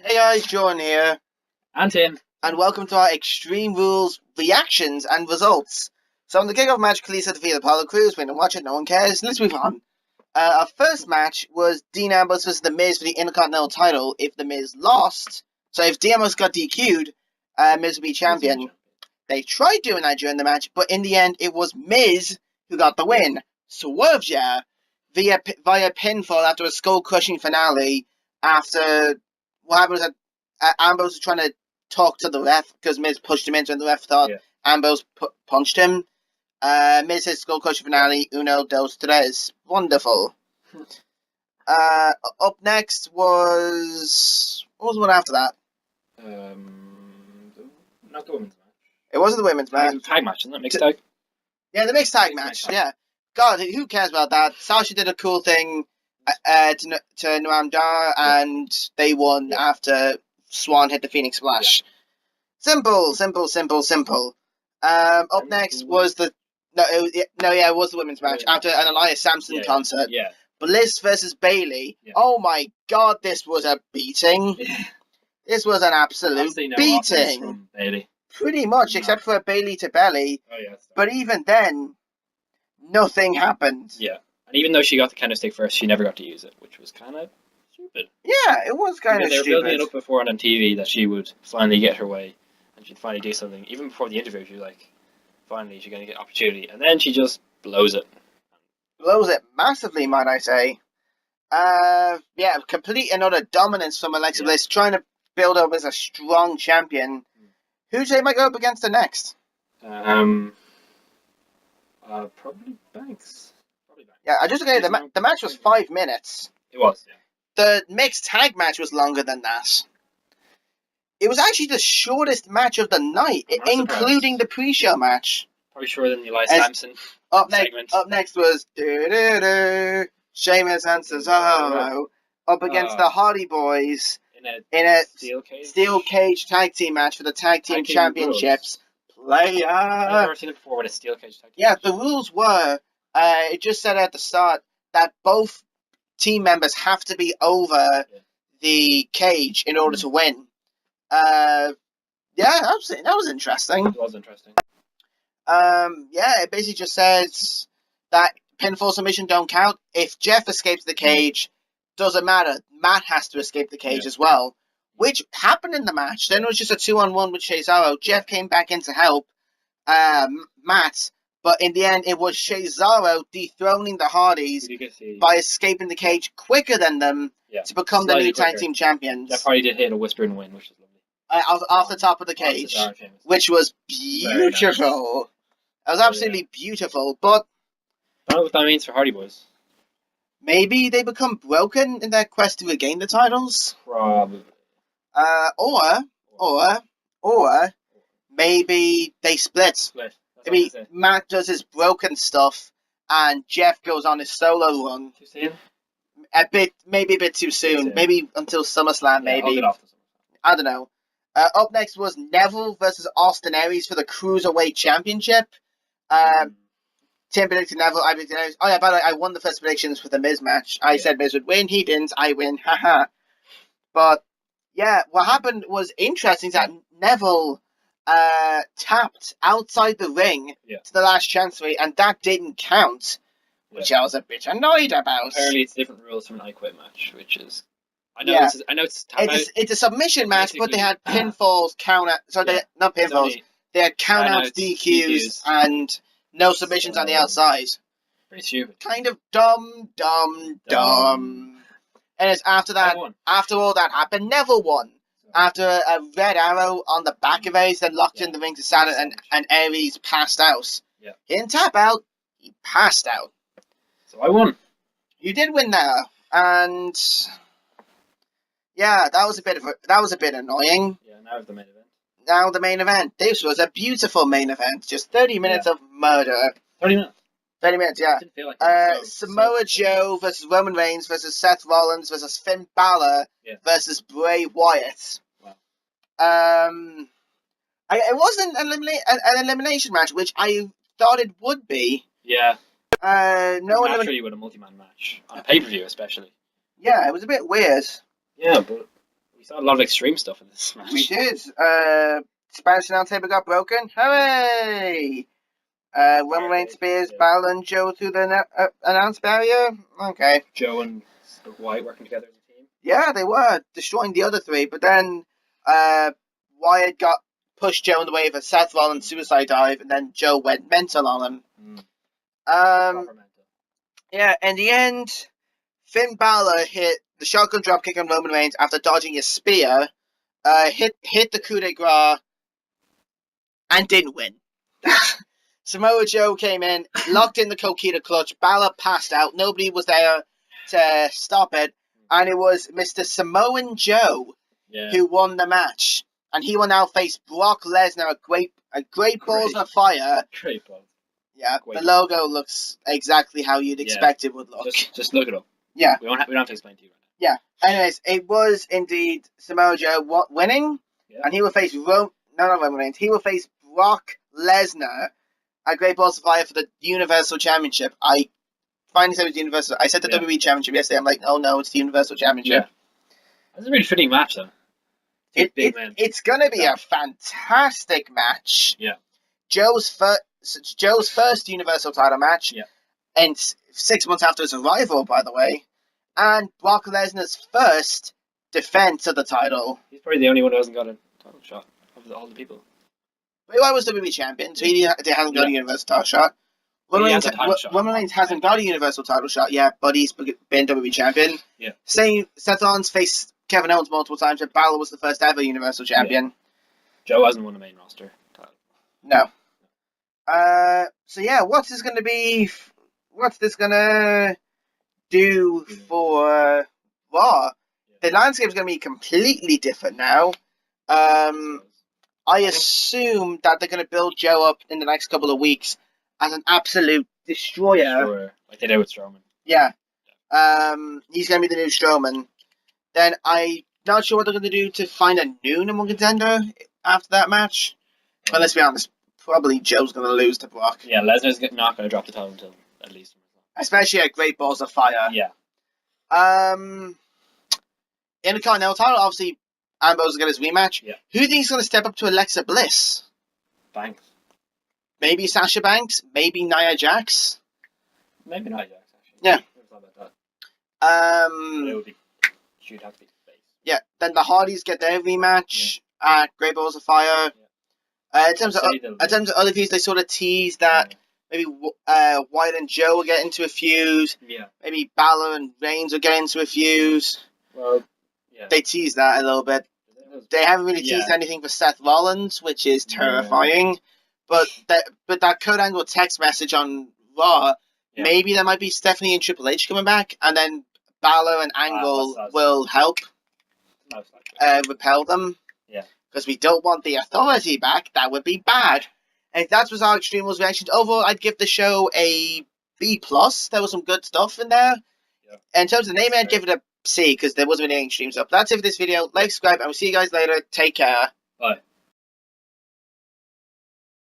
Hey guys, John here, And Tim. and welcome to our Extreme Rules reactions and results. So on the kickoff match, Kalisto defeated Apollo Crews. We didn't watch it, no one cares. Let's move on. Our first match was Dean Ambrose versus The Miz for the Intercontinental title. If The Miz lost, so if Dean Ambrose got DQ'd, Miz would be champion. They tried doing that during the match, but in the end, it was Miz who got the win. Swerve yeah, via pinfall after a skull-crushing finale. After what happened was that Ambrose was trying to talk to the ref because Miz pushed him into, and the ref thought Ambrose punched him. Miz his skull-crushing finale. Uno, dos, tres. Wonderful. Up next was what was the one after that? Not the women's match. It wasn't the women's match. Tag match, isn't it? Mixed tag. Yeah, the mixed tag match. Yeah. God, who cares about that? Sasha did a cool thing to Noam Dar, and they won after Swan hit the Phoenix Splash. Simple. Up next was the it was the women's match after an Elias Samson concert. Yeah. Bliss versus Bayley. Yeah. Oh my God, this was a beating. This was an absolute beating. From Bayley. Pretty much, except for a Bayley to belly. Oh yeah. But even then, nothing happened. Yeah. And even though she got the kendo stick first, she never got to use it, which was kind of stupid. Yeah, it was kind of stupid. They were building it up before on TV that she would finally get her way and she'd finally do something. Even before the interview, she was like, finally, she's going to get opportunity. And then she just blows it. Blows it massively, might I say. Yeah, complete and utter dominance from Alexa Bliss, trying to build up as a strong champion. Who do they might go up against the next? Probably Banks. Yeah, I just looked at the match was 5 minutes. It was, yeah. The mixed tag match was longer than that. It was actually the shortest match of the night, including the pre-show match. Probably shorter than the Elias Samson segment. Up next was Sheamus and Cesaro up against the Hardy Boys in a steel cage tag team match for the tag team championships. I've never seen it before with a steel cage tag team. Yeah, the rules were it just said at the start that both team members have to be over the cage in order to win. Yeah, that was interesting. It was interesting. Yeah, it basically just says that pinfall submission don't count. If Jeff escapes the cage, doesn't matter. Matt has to escape the cage as well, which happened in the match. Then it was just a 2-on-1 with Cesaro. Jeff came back in to help Matt, but in the end, it was Cesaro dethroning the Hardys by escaping the cage quicker than them to become the new tag team champions. Jeff Hardy did hit a whisper and win, which is lovely. Off the top of the cage, which was beautiful. It was absolutely beautiful, but I don't know what that means for Hardy Boys. Maybe they become broken in their quest to regain the titles. Probably. Or maybe they split. Maybe Matt does his broken stuff and Jeff goes on his solo run. Too soon? Maybe a bit too soon. Maybe until SummerSlam. Maybe. I don't know. Up next was Neville versus Austin Aries for the Cruiserweight Championship. Tim predicted Neville, I predicted Aries. Oh yeah, by the way, I won the first predictions for the Miz match. I said Miz would win, he didn't, I win, haha. But, yeah, what happened was interesting that Neville tapped outside the ring to the last chancery, and that didn't count, which I was a bit annoyed about. Apparently it's different rules from an I Quit match, which is... I know it's a submission match, but they had pinfalls, not pinfalls, they had countouts, DQs, and no submissions on the outside. Pretty stupid. Kind of dumb. And it's after that, after all that happened, Neville won. After a red arrow on the back of Aries, then locked in the ring to Saturn, and Aries passed out. Yeah. He didn't tap out, he passed out. So I won. You did win there, and yeah, that was a bit annoying. Yeah, now the main event. Now the main event. This was a beautiful main event. Just 30 minutes of murder. 30 minutes. 30 minutes, yeah. Didn't feel like Samoa Joe versus Roman Reigns versus Seth Rollins versus Finn Balor versus Bray Wyatt. Wow. It wasn't an elimination match, which I thought it would be. Yeah. Naturally, you would a multi-man match on a pay-per-view, especially. Yeah, it was a bit weird. Yeah, but saw a lot of extreme stuff in this match. We did. Spanish announce table got broken. Hooray! Roman Reigns spears Balor and Joe through the announce barrier. Okay. Joe and Wyatt working together as a team. Yeah, they were destroying the other three, but then Wyatt pushed Joe in the way of a Seth Rollins suicide dive, and then Joe went mental on him. Yeah, in the end, Finn Balor hit the shotgun dropkick on Roman Reigns after dodging a spear, hit the coup de grace, and didn't win. Samoa Joe came in, locked in the Coquina clutch. Balor passed out. Nobody was there to stop it, and it was Mr. Samoan Joe who won the match, and he will now face Brock Lesnar at Great Balls of Fire. Great balls. Yeah, the logo looks exactly how you'd expect it would look. Just look it up. Yeah. We don't have to explain to you right now. Yeah. Anyways, it was indeed Samoa Joe winning, and he will face Roman Reigns. He will face Brock Lesnar at Great Balls of Fire for the Universal Championship. I finally said it was Universal. I said the WWE Championship yesterday. I'm like, oh no, it's the Universal Championship. Yeah. That's a really fitting match, though. It's going to be a fantastic match. Yeah. Joe's first Universal title match. Yeah. And 6 months after his arrival, by the way. And Brock Lesnar's first defense of the title. He's probably the only one who hasn't got a title shot of all the people. Bray Wyatt was WWE champion, so he hasn't got a Universal title shot. Roman Reigns hasn't got a Universal title shot yet, but he's been WWE champion. Yeah. Same, Seth Rollins faced Kevin Owens multiple times, but Balor was the first ever Universal champion. Yeah. Joe hasn't won the main roster title. No. So yeah, what's this going to do for Raw? The landscape is going to be completely different now. I assume that they're going to build Joe up in the next couple of weeks as an absolute destroyer. Like they did with Strowman. Yeah. He's going to be the new Strowman. Then I'm not sure what they're going to do to find a new number one contender after that match. But let's be honest, probably Joe's going to lose to Brock. Yeah, Lesnar's not going to drop the title until at least. Especially at Great Balls of Fire. Yeah. In the Continental title, obviously, Ambrose will get his rematch. Yeah. Who do you think is going to step up to Alexa Bliss? Banks. Maybe Sasha Banks? Maybe Nia Jax? Maybe Nia Jax, actually. Yeah. Never thought about that. She'd have to be face. Yeah. Then the Hardys get their rematch at Great Balls of Fire. Yeah. In terms of other views, they sort of tease that maybe Wyatt and Joe will get into a feud. Yeah. Maybe Balor and Reigns will get into a feud. Well, yeah. They tease that a little bit. They haven't really teased anything for Seth Rollins, which is terrifying. But that Kurt Angle text message on Raw, maybe there might be Stephanie and Triple H coming back, and then Balor and Angle will help repel them. Yeah. Because we don't want the Authority back. That would be bad. And that was our Extreme Rules reaction. Overall, I'd give the show a B+. There was some good stuff in there. Yeah. In terms of the name, I'd give it a C, because there wasn't any extreme stuff. That's it for this video. Like, subscribe, and we'll see you guys later. Take care. Bye.